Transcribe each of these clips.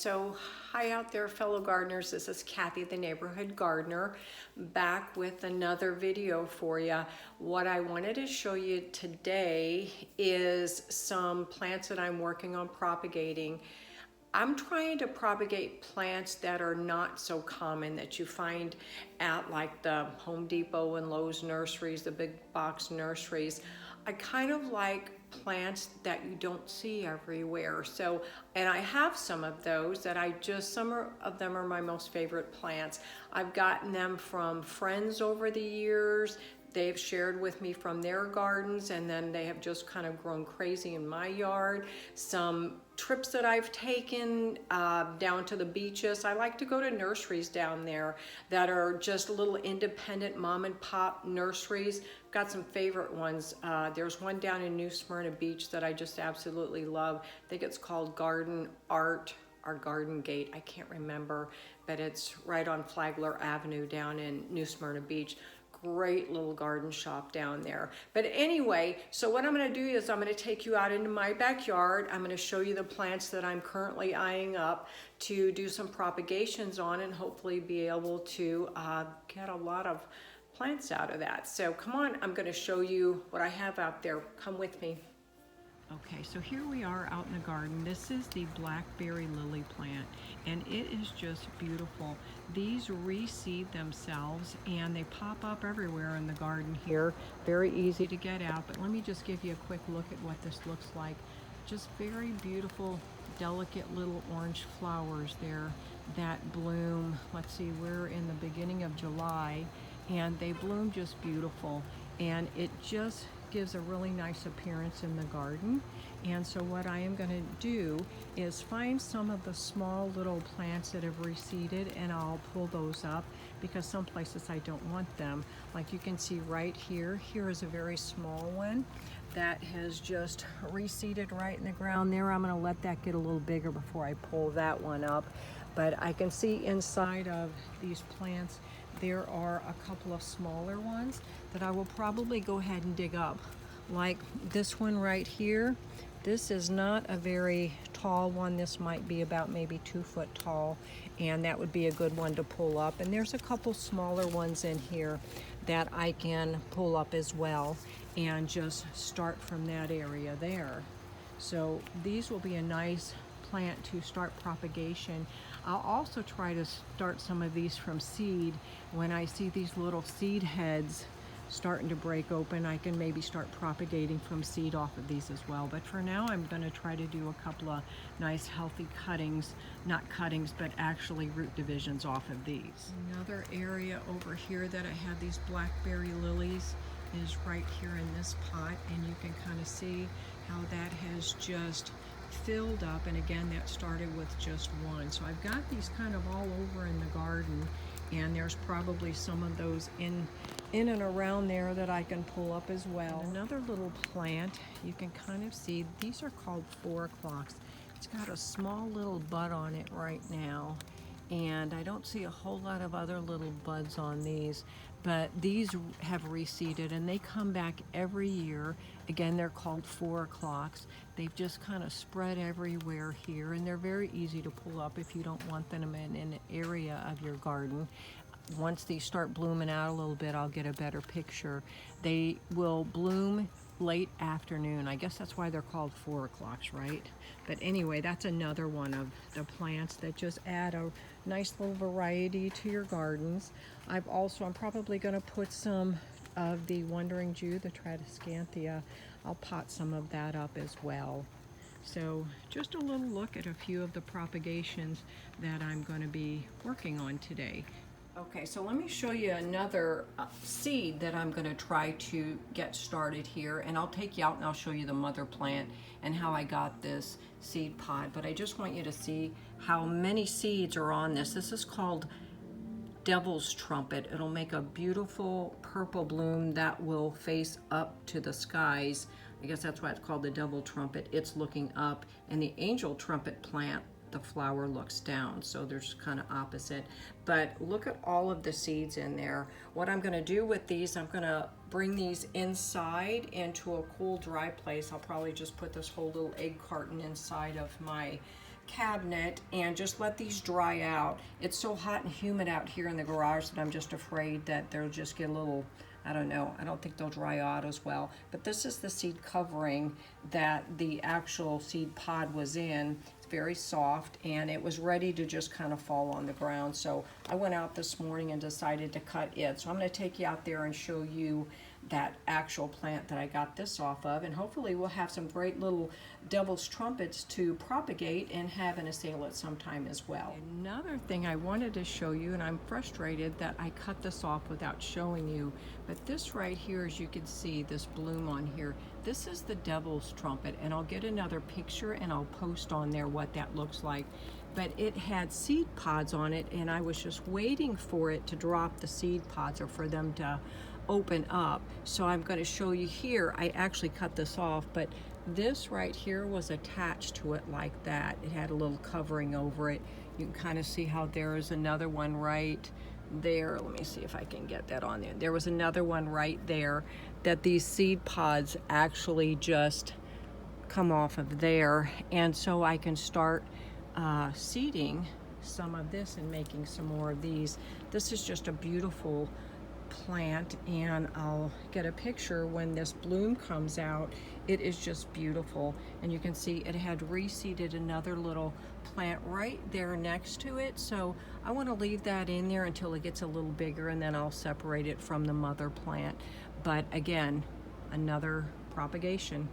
So hi out there, fellow gardeners. This is Kathy, the neighborhood gardener, back with another video for you. What I wanted to show you today is some plants that I'm working on propagating. I'm trying to propagate plants that are not so common that you find at like the Home Depot and Lowe's nurseries, the big box nurseries. I kind of like plants that you don't see everywhere. So, and I have some of those that some of them are my most favorite plants. I've gotten them from friends over the years. They've shared with me from their gardens, and then they have just kind of grown crazy in my yard. Some trips that I've taken down to the beaches. I like to go to nurseries down there that are just little independent mom and pop nurseries. Got some favorite ones. There's one down in New Smyrna Beach that I just absolutely love. I think it's called Garden Art or Garden Gate. I can't remember, but it's right on Flagler Avenue down in New Smyrna Beach. Great little garden shop down there. But anyway, so what I'm going to do is I'm going to take you out into my backyard. I'm going to show you the plants that I'm currently eyeing up to do some propagations on and hopefully be able to get a lot of plants out of that. So come on, I'm going to show you what I have out there. Come with me. Okay, so here we are out in the garden. This is the blackberry lily plant, and it is just beautiful. These reseed themselves, and they pop up everywhere in the garden here. Very easy to get out, but let me just give you a quick look at what this looks like. Just very beautiful, delicate little orange flowers there that bloom. Let's see, we're in the beginning of July, and they bloom just beautiful, and it just gives a really nice appearance in the garden. And so what I am going to do is find some of the small little plants that have reseeded, and I'll pull those up because some places I don't want them. Like you can see right here, here is a very small one that has just reseeded right in the ground there. I'm going to let that get a little bigger before I pull that one up. But I can see inside of these plants there are a couple of smaller ones that I will probably go ahead and dig up. Like this one right here. This is not a very tall one. This might be about maybe 2 foot tall, and that would be a good one to pull up. And there's a couple smaller ones in here that I can pull up as well and just start from that area there. So these will be a nice plant to start propagation. I'll also try to start some of these from seed. When I see these little seed heads starting to break open, I can maybe start propagating from seed off of these as well. But for now, I'm going to try to do a couple of nice healthy cuttings, not cuttings, but actually root divisions off of these. Another area over here that I have these blackberry lilies is right here in this pot, and you can kind of see how that has just filled up. And again, that started with just one. So I've got these kind of all over in the garden, and there's probably some of those in and around there that I can pull up as well. And another little plant, you can kind of see, these are called 4 o'clocks. It's got a small little bud on it right now, and I don't see a whole lot of other little buds on these, but these have reseeded and they come back every year. Again, they're called 4 o'clocks. They've just kind of spread everywhere here, and they're very easy to pull up if you don't want them in an area of your garden. Once these start blooming out a little bit, I'll get a better picture. They will bloom late afternoon. I guess that's why they're called 4 o'clocks, right? But anyway, that's another one of the plants that just add a nice little variety to your gardens. I'm probably going to put some of the Wandering Jew, the Tradescanthia. I'll pot some of that up as well. So just a little look at a few of the propagations that I'm going to be working on today. Okay, so let me show you another seed that I'm going to try to get started here, and I'll take you out and I'll show you the mother plant and how I got this seed pod. But I just want you to see how many seeds are on this. This is called Devil's Trumpet. It'll make a beautiful purple bloom that will face up to the skies. I guess that's why it's called the Devil Trumpet. It's looking up, and the Angel Trumpet plant, the flower looks down, so they're just kind of opposite. But look at all of the seeds in there. What I'm going to do with these, I'm going to bring these inside into a cool, dry place. I'll probably just put this whole little egg carton inside of my cabinet and just let these dry out. It's so hot and humid out here in the garage that I'm just afraid that they'll just get a little, I don't know, I don't think they'll dry out as well. But this is the seed covering that the actual seed pod was in. It's very soft and it was ready to just kind of fall on the ground. So I went out this morning and decided to cut it. So I'm going to take you out there and show you that actual plant that I got this off of, and hopefully we'll have some great little devil's trumpets to propagate and have in a sale at some time as well. Another thing I wanted to show you, and I'm frustrated that I cut this off without showing you, but this right here, as you can see, this bloom on here, this is the devil's trumpet, and I'll get another picture and I'll post on there what that looks like. But it had seed pods on it, and I was just waiting for it to drop the seed pods or for them to open up. So I'm going to show you here. I actually cut this off, but this right here was attached to it like that. It had a little covering over it. You can kind of see how there is another one right there. Let me see if I can get that on there. There was another one right there that these seed pods actually just come off of there, and so I can start seeding some of this and making some more of these. This is just a beautiful plant, and I'll get a picture when this bloom comes out. It is just beautiful, and you can see it had reseeded another little plant right there next to it, so I want to leave that in there until it gets a little bigger, and then I'll separate it from the mother plant. But again, another propagation.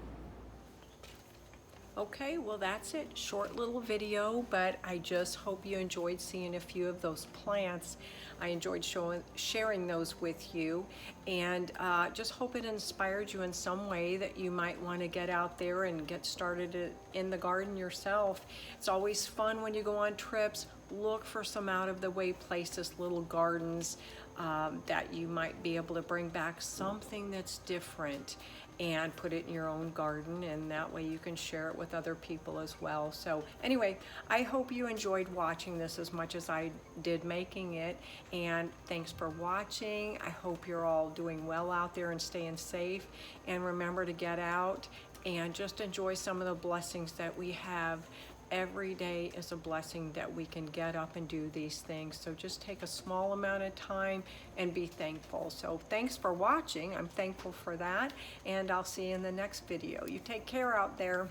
Okay, well that's it. Short little video, but I just hope you enjoyed seeing a few of those plants. I enjoyed sharing those with you, and just hope it inspired you in some way that you might want to get out there and get started in the garden yourself. It's always fun when you go on trips. Look for some out-of-the-way places, little gardens that you might be able to bring back something that's different and put it in your own garden, and that way you can share it with other people as well. So anyway, I hope you enjoyed watching this as much as I did making it, and thanks for watching. I hope you're all doing well out there and staying safe, and remember to get out and just enjoy some of the blessings that we have. Every day is a blessing that we can get up and do these things. So just take a small amount of time and be thankful. So thanks for watching. I'm thankful for that. And I'll see you in the next video. You take care out there.